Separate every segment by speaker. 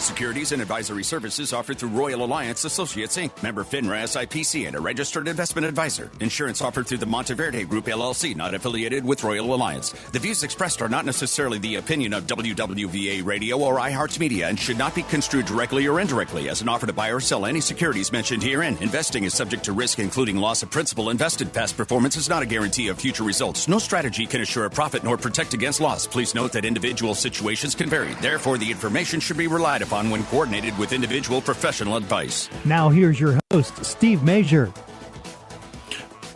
Speaker 1: Securities and advisory services offered through Royal Alliance Associates, Inc., member FINRA SIPC, and a registered investment advisor. Insurance offered through the Monteverde Group, LLC, not affiliated with Royal Alliance. The views expressed are not necessarily the opinion of WWVA Radio or iHeartMedia and should not be construed directly or indirectly as an offer to buy or sell any securities mentioned herein. Investing is subject to risk, including loss of principal invested. Past performance is not a guarantee of future results. No strategy can assure a profit nor protect against loss. Please note that individual situations can vary. Therefore, the information should be relied upon when coordinated with individual professional advice.
Speaker 2: Now here's your host, Steve Major.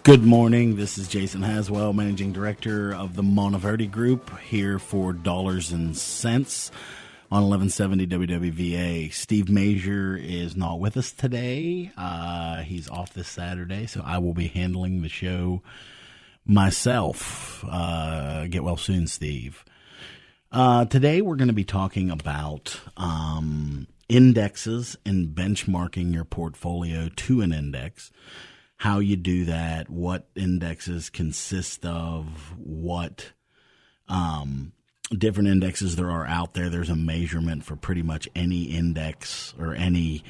Speaker 3: Good morning. This is Jason Haswell, Managing Director of the Monteverde Group, here for Dollars and Cents on 1170 WWVA. Steve Major is not with us today. He's off this Saturday, so I will be handling the show myself. Get well soon, Steve. Today we're going to be talking about indexes and benchmarking your portfolio to an index, how you do that, what indexes consist of, what different indexes there are out there. There's a measurement for pretty much any index or any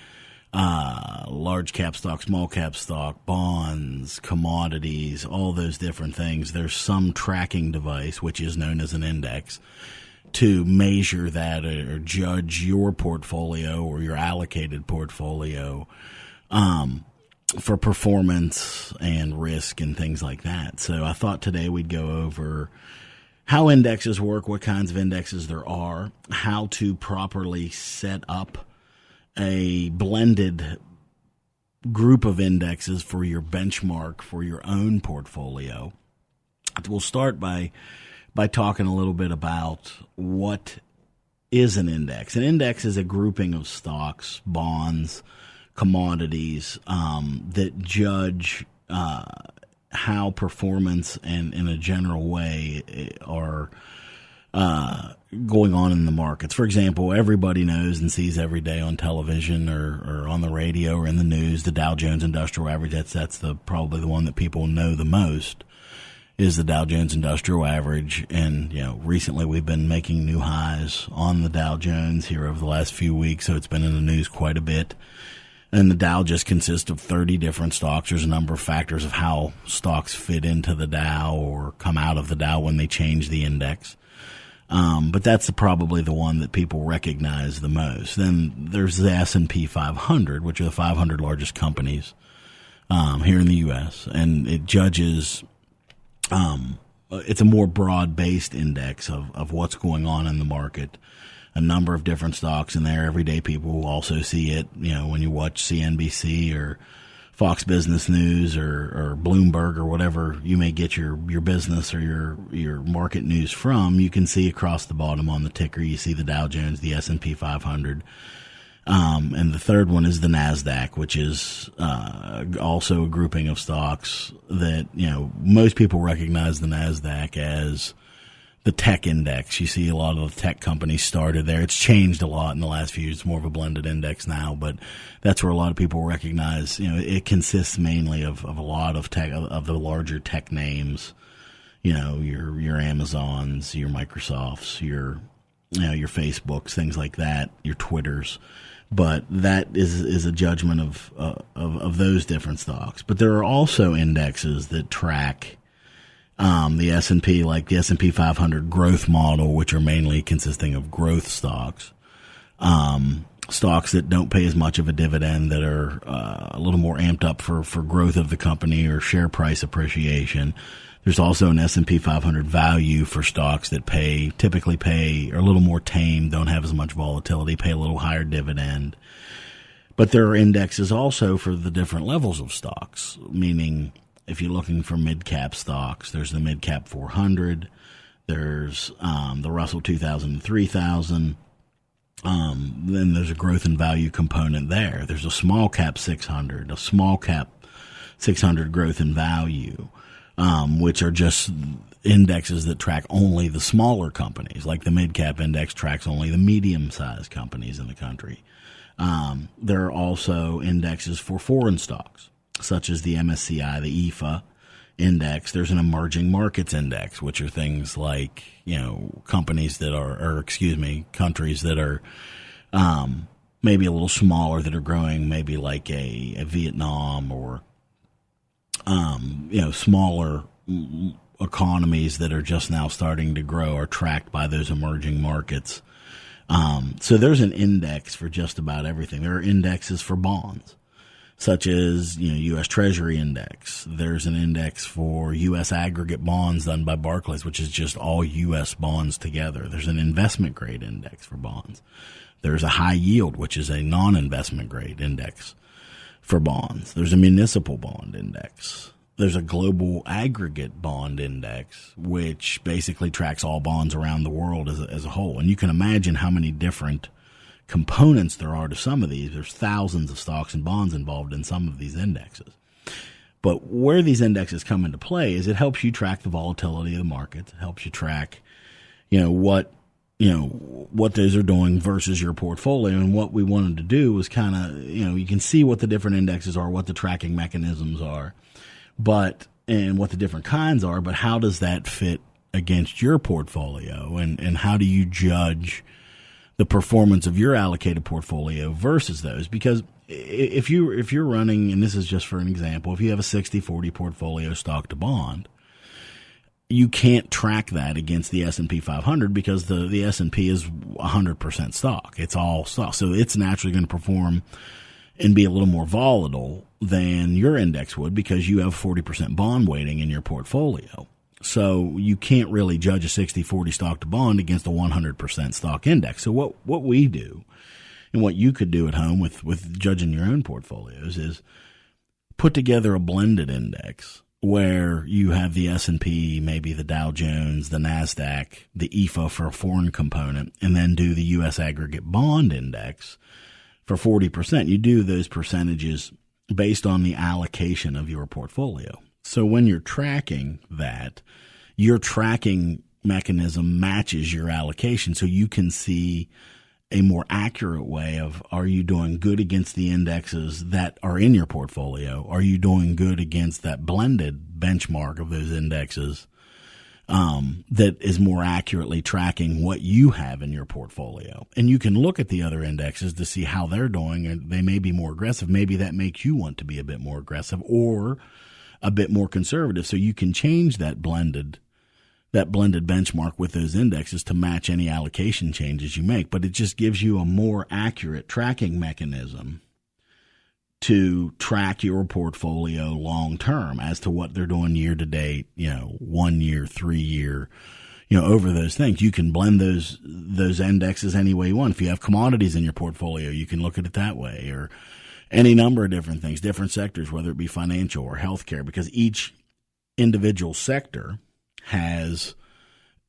Speaker 3: large cap stock, small cap stock, bonds, commodities, all those different things. There's some tracking device, which is known as an index, to measure that or judge your portfolio or your allocated portfolio for performance and risk and things like that. So I thought today we'd go over how indexes work, what kinds of indexes there are, how to properly set up a blended group of indexes for your benchmark for your own portfolio. We'll start by talking a little bit about what is an index. An index is a grouping of stocks, bonds, commodities that judge how performance and in a general way are going on in the markets. For example, everybody knows and sees every day on television or on the radio or in the news the Dow Jones Industrial Average. That's probably the one that people know the most, is the Dow Jones Industrial Average. And, recently we've been making new highs on the Dow Jones here over the last few weeks, so it's been in the news quite a bit. And the Dow just consists of 30 different stocks. There's a number of factors of how stocks fit into the Dow or come out of the Dow when they change the index. But that's probably the one that people recognize the most. Then there's the S&P 500, which are the 500 largest companies here in the U.S., and it judges it's a more broad-based index of what's going on in the market. A number of different stocks in there. Everyday people will also see it, when you watch CNBC or Fox Business News or Bloomberg or whatever you may get your business or your market news from. You can see across the bottom on the ticker, you see the Dow Jones, the S&P 500. And the third one is the NASDAQ, which is also a grouping of stocks that, most people recognize the NASDAQ as the tech index. You see a lot of the tech companies started there. It's changed a lot in the last few years. It's more of a blended index now, but that's where a lot of people recognize, it consists mainly of a lot of tech, of the larger tech names, your Amazons, your Microsofts, your Facebooks, things like that, your Twitters. But that is a judgment of those different stocks. But there are also indexes that track the S&P, like the S&P 500 growth model, which are mainly consisting of growth stocks, stocks that don't pay as much of a dividend, that are a little more amped up for growth of the company or share price appreciation. There's also an S&P 500 value for stocks that typically pay, are a little more tame, don't have as much volatility, pay a little higher dividend. But there are indexes also for the different levels of stocks, meaning if you're looking for mid-cap stocks, there's the mid-cap 400, there's the Russell 2000 and 3000, then there's a growth and value component there. There's a small-cap 600, a small-cap 600 growth and value, which are just indexes that track only the smaller companies, like the mid-cap index tracks only the medium-sized companies in the country. There are also indexes for foreign stocks, such as the MSCI, the EFA index. There's an emerging markets index, which are things like, countries that are maybe a little smaller that are growing, maybe like a Vietnam or, smaller economies that are just now starting to grow are tracked by those emerging markets. So there's an index for just about everything. There are indexes for bonds, such as, U.S. Treasury Index. There's an index for U.S. aggregate bonds done by Barclays, which is just all U.S. bonds together. There's an investment grade index for bonds. There's a high yield, which is a non-investment grade index for bonds. There's a municipal bond index. There's a global aggregate bond index, which basically tracks all bonds around the world as a whole. And you can imagine how many different components there are to some of these. There's thousands of stocks and bonds involved in some of these indexes. But where these indexes come into play is it helps you track the volatility of the market. It helps you track, what those are doing versus your portfolio. And what we wanted to do was kind of, you can see what the different indexes are, what the tracking mechanisms are, and what the different kinds are, but how does that fit against your portfolio, and how do you judge the performance of your allocated portfolio versus those? Because if you're running, and this is just for an example, if you have a 60-40 portfolio stock to bond, you can't track that against the S&P 500 because the S&P is 100% stock. It's all stock. So it's naturally going to perform and be a little more volatile than your index would because you have 40% bond weighting in your portfolio. So you can't really judge a 60-40 stock to bond against a 100% stock index. So what we do, and what you could do at home with judging your own portfolios, is put together a blended index where you have the S&P, maybe the Dow Jones, the NASDAQ, the EFA for a foreign component, and then do the U.S. aggregate bond index for 40%. You do those percentages based on the allocation of your portfolio. So when you're tracking that, your tracking mechanism matches your allocation, so you can see a more accurate way of, are you doing good against the indexes that are in your portfolio? Are you doing good against that blended benchmark of those indexes that is more accurately tracking what you have in your portfolio? And you can look at the other indexes to see how they're doing, and they may be more aggressive. Maybe that makes you want to be a bit more aggressive or a bit more conservative. So you can change that blended benchmark with those indexes to match any allocation changes you make. But it just gives you a more accurate tracking mechanism to track your portfolio long term as to what they're doing year to date, 1 year, 3 year, over those things. You can blend those indexes any way you want. If you have commodities in your portfolio, you can look at it that way, or any number of different things, different sectors, whether it be financial or healthcare, because each individual sector has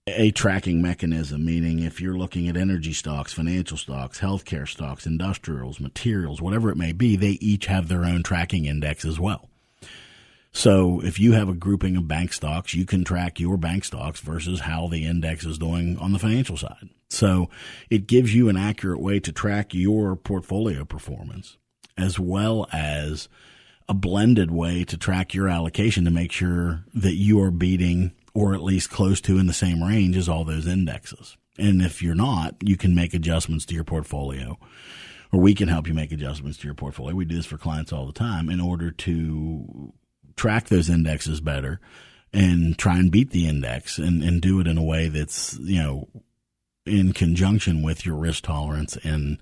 Speaker 3: a tracking mechanism, meaning if you're looking at energy stocks, financial stocks, healthcare stocks, industrials, materials, whatever it may be, they each have their own tracking index as well. So if you have a grouping of bank stocks, you can track your bank stocks versus how the index is doing on the financial side. So it gives you an accurate way to track your portfolio performance, as well as a blended way to track your allocation to make sure that you are beating or at least close to in the same range as all those indexes. And if you're not, you can make adjustments to your portfolio, or we can help you make adjustments to your portfolio. We do this for clients all the time in order to track those indexes better and try and beat the index and do it in a way that's, in conjunction with your risk tolerance and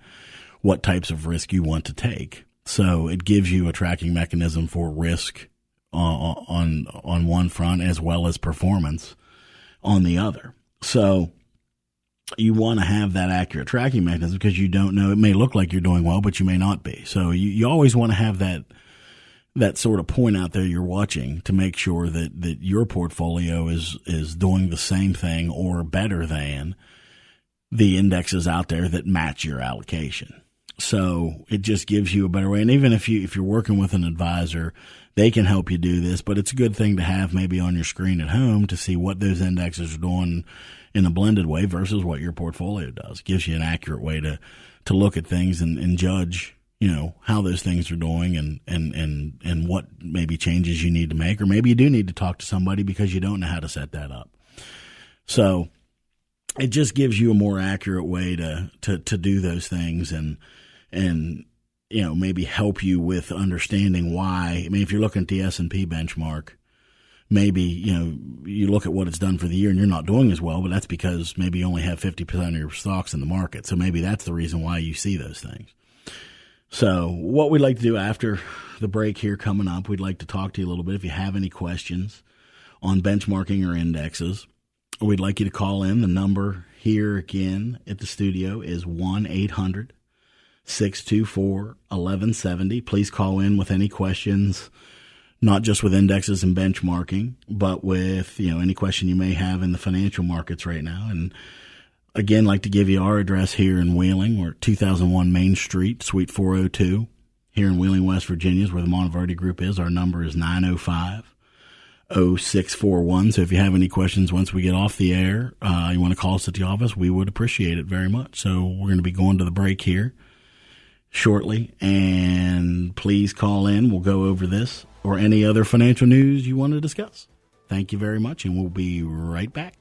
Speaker 3: what types of risk you want to take. So it gives you a tracking mechanism for risk on one front as well as performance on the other. So you want to have that accurate tracking mechanism because you don't know. It may look like you're doing well, but you may not be. So you always want to have that sort of point out there you're watching to make sure that your portfolio is doing the same thing or better than the indexes out there that match your allocation. So it just gives you a better way. And even if you're working with an advisor, they can help you do this, but it's a good thing to have maybe on your screen at home to see what those indexes are doing in a blended way versus what your portfolio does. It gives you an accurate way to look at things and judge, how those things are doing and what maybe changes you need to make, or maybe you do need to talk to somebody because you don't know how to set that up. So it just gives you a more accurate way to do those things and maybe help you with understanding why. I mean, if you're looking at the S&P benchmark, maybe, you look at what it's done for the year and you're not doing as well, but that's because maybe you only have 50% of your stocks in the market. So maybe that's the reason why you see those things. So what we'd like to do after the break here coming up, we'd like to talk to you a little bit. If you have any questions on benchmarking or indexes, we'd like you to call in. The number here again at the studio is 1-800-624-1170. Please call in with any questions, not just with indexes and benchmarking, but with, any question you may have in the financial markets right now. And again, like to give you our address here in Wheeling. We're at 2001 Main Street, Suite 402, here in Wheeling, West Virginia, is where the Monteverdi Group is. Our number is 905-0641. So if you have any questions once we get off the air, you want to call us at the office, we would appreciate it very much. So we're going to be going to the break here shortly, and please call in. We'll go over this or any other financial news you want to discuss. Thank you very much, and we'll be right back.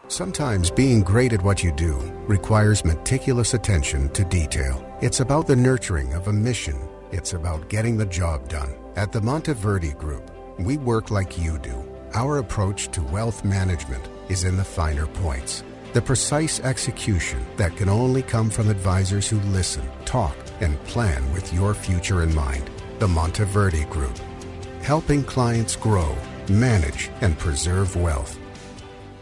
Speaker 4: Sometimes being great at what you do requires meticulous attention to detail. It's about the nurturing of a mission. It's about getting the job done. At the Monteverdi Group, we work like you do. Our approach to wealth management is in the finer points. The precise execution that can only come from advisors who listen, talk, and plan with your future in mind. The Monteverdi Group, helping clients grow, manage, and preserve wealth.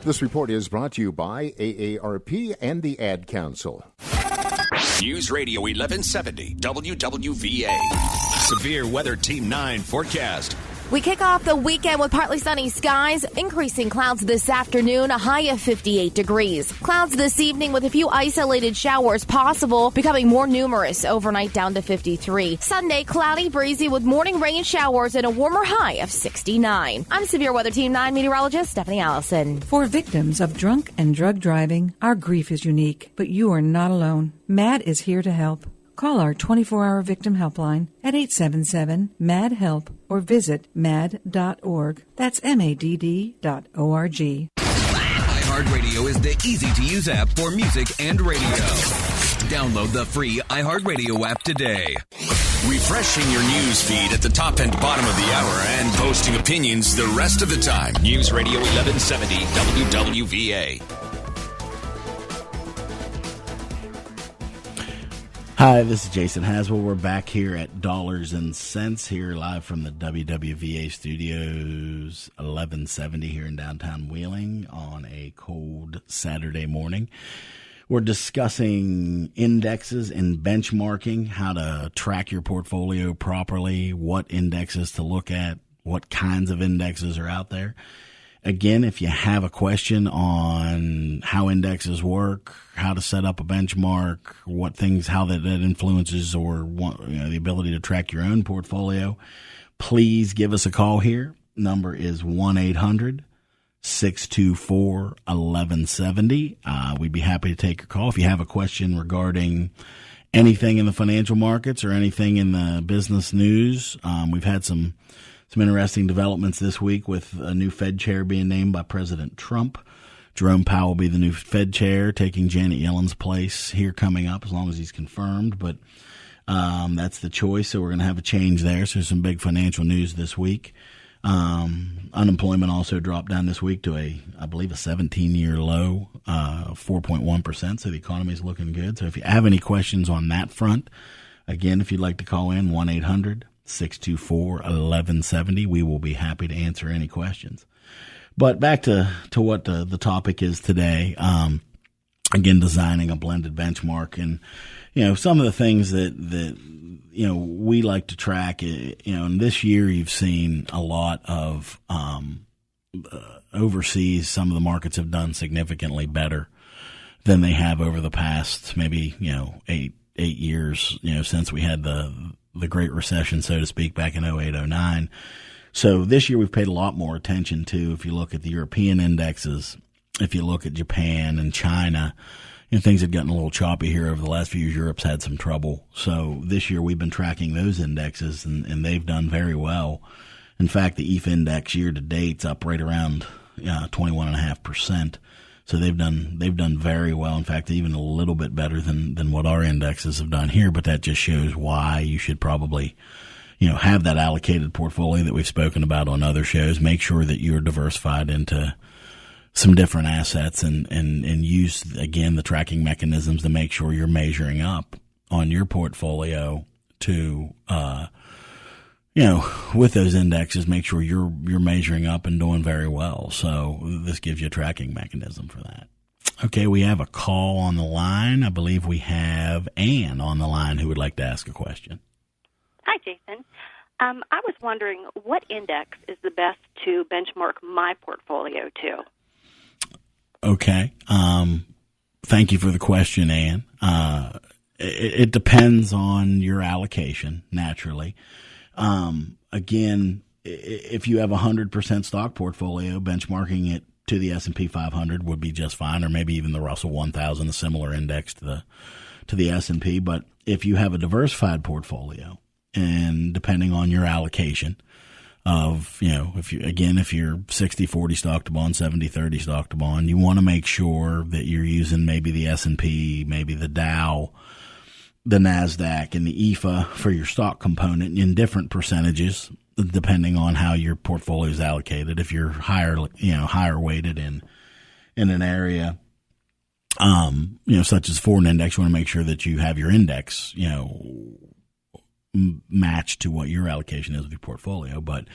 Speaker 5: This report is brought to you by AARP and the Ad Council.
Speaker 1: News Radio 1170 WWVA. Severe Weather Team 9 forecast.
Speaker 6: We kick off the weekend with partly sunny skies, increasing clouds this afternoon, a high of 58 degrees. Clouds this evening with a few isolated showers possible, becoming more numerous overnight down to 53. Sunday, cloudy, breezy with morning rain showers and a warmer high of 69. I'm Severe Weather Team 9 meteorologist Stephanie Allison.
Speaker 7: For victims of drunk and drug driving, our grief is unique, but you are not alone. MAD is here to help. Call our 24-hour victim helpline at 877-MAD-HELP or visit mad.org. That's MADD.org.
Speaker 8: iHeartRadio is the easy-to-use app for music and radio. Download the free iHeartRadio app today.
Speaker 1: Refreshing your news feed at the top and bottom of the hour and posting opinions the rest of the time. News Radio 1170 WWVA.
Speaker 3: Hi, this is Jason Haswell. We're back here at Dollars and Cents here live from the WWVA studios, 1170 here in downtown Wheeling on a cold Saturday morning. We're discussing indexes and benchmarking, how to track your portfolio properly, what indexes to look at, what kinds of indexes are out there. Again, if you have a question on how indexes work, how to set up a benchmark, what things, how that influences or the ability to track your own portfolio, please give us a call here. Number is 1-800-624-1170. We'd be happy to take your call. If you have a question regarding anything in the financial markets or anything in the business news, we've had some interesting developments this week with a new Fed chair being named by President Trump. Jerome Powell will be the new Fed chair, taking Janet Yellen's place here coming up, as long as he's confirmed. But that's the choice, so we're going to have a change there. So there's some big financial news this week. Unemployment also dropped down this week to I believe a 17-year low, 4.1%. So the economy is looking good. So if you have any questions on that front, again, if you'd like to call in, 1-800-624-1170. We will be happy to answer any questions. But back to what the topic is today. Again, designing a blended benchmark, and some of the things that we like to track. And this year you've seen a lot of overseas. Some of the markets have done significantly better than they have over the past maybe 8 years. Since we had the Great Recession, so to speak, back in 2008, 2009. So this year we've paid a lot more attention to, if you look at the European indexes, if you look at Japan and China, things had gotten a little choppy here over the last few years. Europe's had some trouble. So this year we've been tracking those indexes, and they've done very well. In fact, the EAF index year to date's up right around 21.5%. So they've done very well. In fact, even a little bit better than what our indexes have done here. But that just shows why you should probably, have that allocated portfolio that we've spoken about on other shows. Make sure that you're diversified into some different assets and use, again, the tracking mechanisms to make sure you're measuring up on your portfolio to, with those indexes, make sure you're measuring up and doing very well. So this gives you a tracking mechanism for that. Okay, we have a call on the line. I believe we have Ann on the line who would like to ask a question.
Speaker 9: Hi, Jason. I was wondering what index is the best to benchmark my portfolio to?
Speaker 3: Okay. Thank you for the question, Ann. It depends on your allocation, naturally. Again, if you have a 100% stock portfolio, benchmarking it to the S&P 500 would be just fine, or maybe even the Russell 1000, a similar index to the S&P. But if you have a diversified portfolio, and depending on your allocation of, if you're 60-40 stock to bond, 70-30 stock to bond, you want to make sure that you're using maybe the S&P, maybe the Dow, the NASDAQ, and the EFA for your stock component in different percentages, depending on how your portfolio is allocated. If you're higher weighted in an area, such as foreign index, you want to make sure that you have your index, matched to what your allocation is of your portfolio. But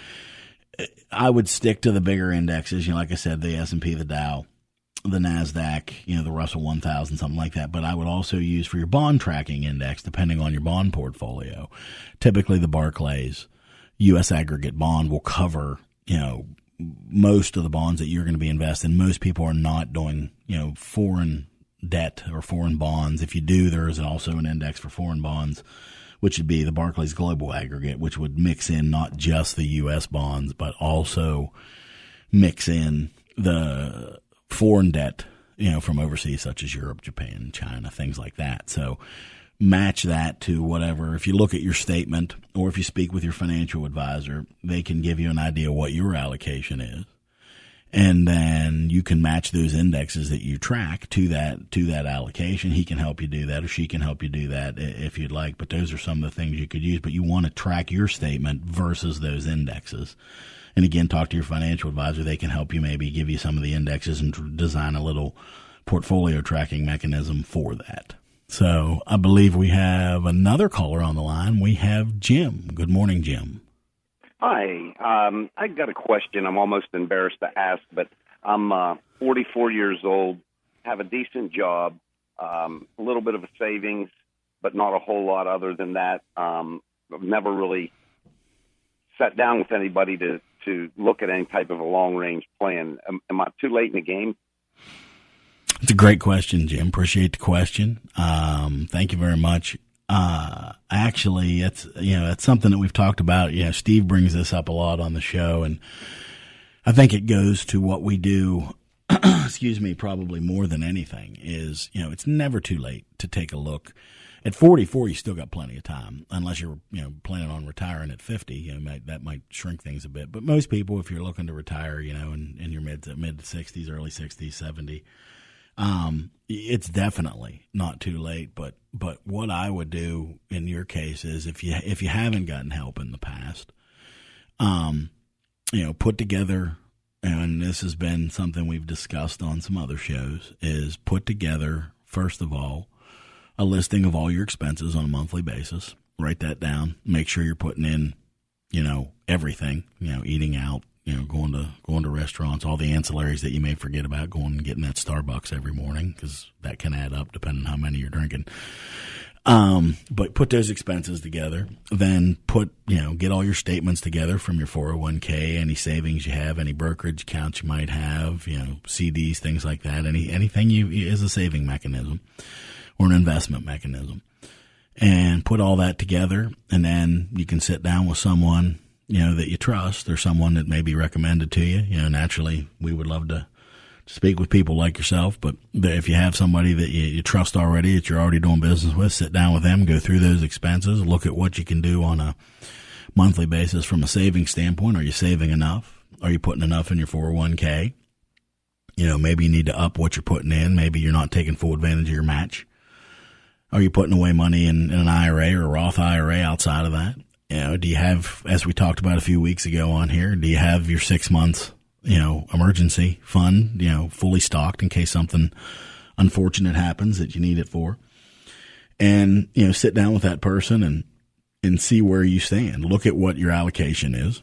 Speaker 3: I would stick to the bigger indexes, like I said, the S&P, the Dow, the NASDAQ, the Russell 1000, something like that. But I would also use for your bond tracking index, depending on your bond portfolio. Typically the Barclays U.S. aggregate bond will cover, most of the bonds that you're going to be investing. Most people are not doing, foreign debt or foreign bonds. If you do, there is also an index for foreign bonds, which would be the Barclays Global Aggregate, which would mix in not just the U.S. bonds, but also mix in the foreign debt, from overseas, such as Europe, Japan, China, things like that. So match that to whatever. If you look at your statement or if you speak with your financial advisor, they can give you an idea what your allocation is. And then you can match those indexes that you track to that allocation. He can help you do that, or she can help you do that if you'd like. But those are some of the things you could use. But you want to track your statement versus those indexes. And again, talk to your financial advisor. They can help you, maybe give you some of the indexes and design a little portfolio tracking mechanism for that. So I believe we have another caller on the line. We have Jim. Good morning, Jim.
Speaker 10: Hi. I got a question I'm almost embarrassed to ask, but I'm 44 years old, have a decent job, a little bit of a savings, but not a whole lot other than that. I've never really sat down with anybody to look at any type of a long-range plan. Am I too late in the game?
Speaker 3: It's a great question, Jim. Appreciate the question. Thank you very much. Actually, it's something that we've talked about. Steve brings this up a lot on the show, and I think it goes to what we do, probably more than anything is, it's never too late to take a look. At 44, you still got plenty of time, unless you're, planning on retiring at 50. That might shrink things a bit. But most people, if you're looking to retire, in your mid 60s, early 60s, 70, it's definitely not too late. But what I would do in your case is, if you haven't gotten help in the past, put together, and this has been something we've discussed on some other shows, is put together, first of all, a listing of all your expenses on a monthly basis. Write that down. Make sure you're putting in, everything, eating out, going to restaurants, all the ancillaries that you may forget about, going and getting that Starbucks every morning, because that can add up depending on how many you're drinking. But put those expenses together. Then get all your statements together from your 401k, any savings you have, any brokerage accounts you might have, CDs, things like that. Anything is a saving mechanism or an investment mechanism, and put all that together. And then you can sit down with someone, that you trust, or someone that may be recommended to you. Naturally, we would love to speak with people like yourself, but if you have somebody that you trust already, that you're already doing business with, sit down with them, go through those expenses, look at what you can do on a monthly basis from a savings standpoint. Are you saving enough? Are you putting enough in your 401k? Maybe you need to up what you're putting in. Maybe you're not taking full advantage of your match. Are you putting away money in an IRA or a Roth IRA outside of that? Do you have, as we talked about a few weeks ago on here, do you have your 6 months emergency fund, fully stocked in case something unfortunate happens that you need it for? And, sit down with that person and see where you stand. Look at what your allocation is.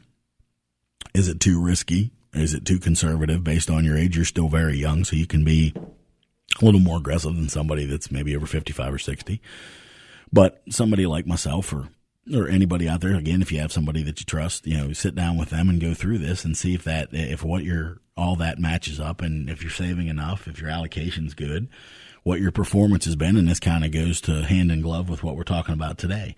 Speaker 3: Is it too risky? Is it too conservative based on your age? You're still very young, so you can be a little more aggressive than somebody that's maybe over 55 or 60. But somebody like myself or anybody out there, again, if you have somebody that you trust, sit down with them and go through this and see if all that matches up, and if you're saving enough, if your allocation's good, what your performance has been. And this kind of goes to hand in glove with what we're talking about today.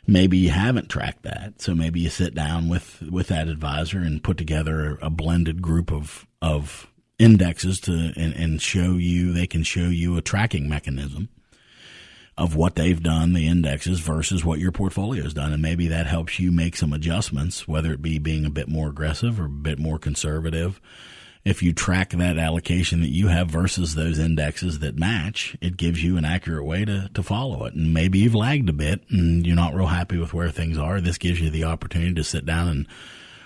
Speaker 3: Maybe you haven't tracked that, so maybe you sit down with that advisor and put together a blended group of indexes and they can show you a tracking mechanism of what they've done, the indexes versus what your portfolio's done. And maybe that helps you make some adjustments, whether it be being a bit more aggressive or a bit more conservative. If you track that allocation that you have versus those indexes that match, it gives you an accurate way to follow it. And maybe you've lagged a bit and you're not real happy with where things are. This gives you the opportunity to sit down and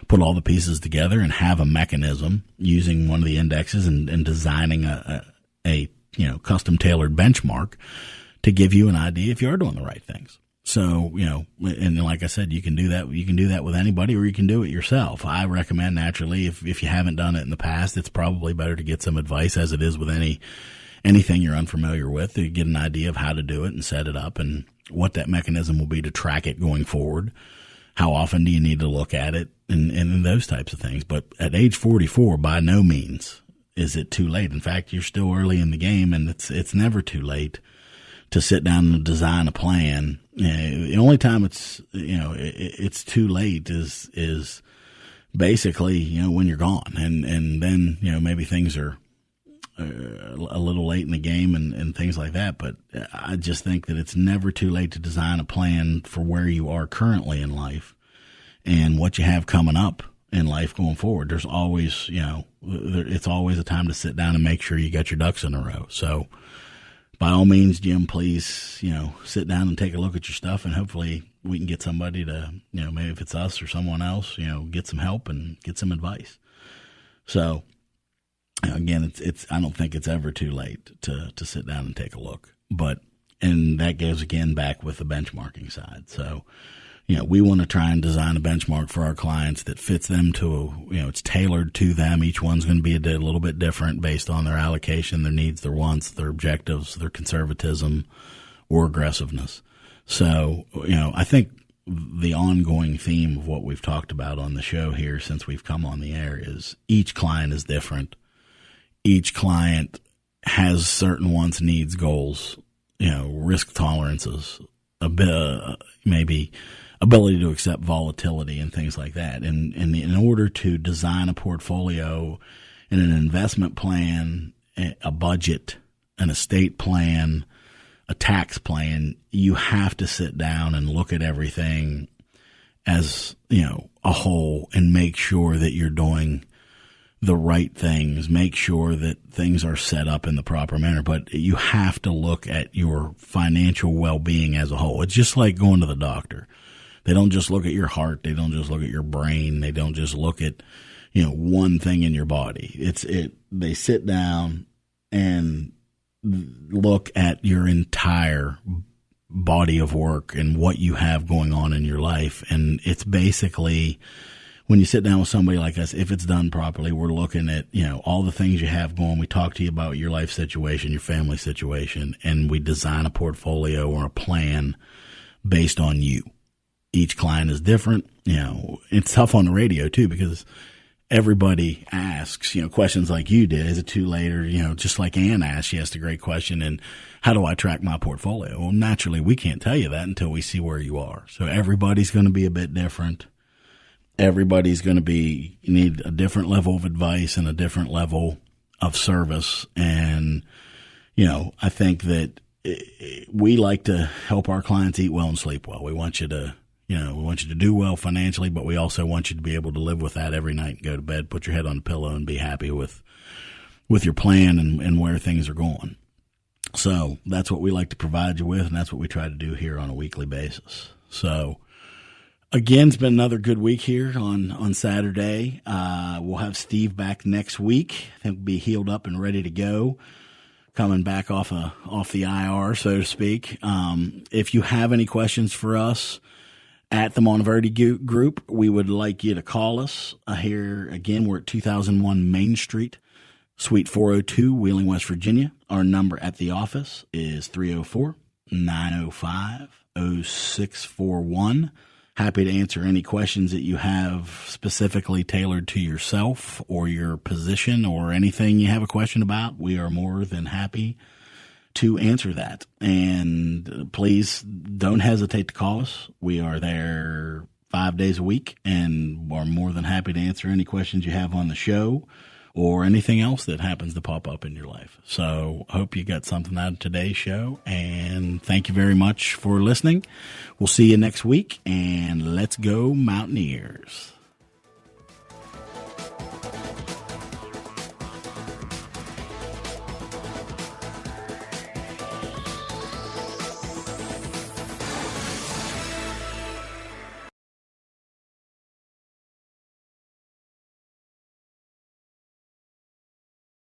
Speaker 3: put all the pieces together and have a mechanism using one of the indexes and designing a custom tailored benchmark to give you an idea if you are doing the right things. So, and like I said, you can do that. You can do that with anybody, or you can do it yourself. I recommend, naturally, if you haven't done it in the past, it's probably better to get some advice, as it is with anything you're unfamiliar with, to get an idea of how to do it and set it up and what that mechanism will be to track it going forward. How often do you need to look at it and those types of things. But at age 44, by no means is it too late. In fact, you're still early in the game, and it's never too late to sit down and design a plan. The only time it's too late is basically, when you're gone, and then, maybe things are a little late in the game and things like that. But I just think that it's never too late to design a plan for where you are currently in life and what you have coming up in life going forward. There's always, it's always a time to sit down and make sure you got your ducks in a row. So, by all means, Jim, please, sit down and take a look at your stuff, and hopefully we can get somebody to, maybe if it's us or someone else, get some help and get some advice. So, again, I don't think it's ever too late to sit down and take a look. And that goes again back with the benchmarking side. So, we want to try and design a benchmark for our clients that fits them it's tailored to them. Each one's going to be a little bit different based on their allocation, their needs, their wants, their objectives, their conservatism or aggressiveness. So, I think the ongoing theme of what we've talked about on the show here since we've come on the air is each client is different. Each client has certain wants, needs, goals, risk tolerances, a bit, maybe ability to accept volatility and things like that. And in order to design a portfolio and an investment plan, a budget, an estate plan, a tax plan, you have to sit down and look at everything as, a whole and make sure that you're doing the right things, make sure that things are set up in the proper manner. But you have to look at your financial well-being as a whole. It's just like going to the doctor. They don't just look at your heart. They don't just look at your brain. They don't just look at, one thing in your body. They sit down and look at your entire body of work and what you have going on in your life. And it's basically, when you sit down with somebody like us, if it's done properly, we're looking at, all the things you have going. We talk to you about your life situation, your family situation, and we design a portfolio or a plan based on you. Each client is different. It's tough on the radio too, because everybody asks, questions like you did. Is it too late? Or, just like Ann asked, she asked a great question. And how do I track my portfolio? Well, naturally, we can't tell you that until we see where you are. So everybody's going to be a bit different. Everybody's going to need a different level of advice and a different level of service. And, I think that we like to help our clients eat well and sleep well. We want you to, do well financially, but we also want you to be able to live with that every night and go to bed, put your head on the pillow and be happy with your plan and where things are going. So that's what we like to provide you with, and that's what we try to do here on a weekly basis. So again, it's been another good week here on Saturday. We'll have Steve back next week. I think we'll be healed up and ready to go, coming back off the IR, so to speak. If you have any questions for us at the Monteverdi Group, we would like you to call us. Here again, we're at 2001 Main Street, Suite 402, Wheeling, West Virginia. Our number at the office is 304-905-0641. Happy to answer any questions that you have specifically tailored to yourself or your position or anything you have a question about. We are more than happy to answer that. And please don't hesitate to call us. We are there 5 days a week and are more than happy to answer any questions you have on the show or anything else that happens to pop up in your life. So hope you got something out of today's show, and thank you very much for listening. We'll see you next week, and let's go Mountaineers.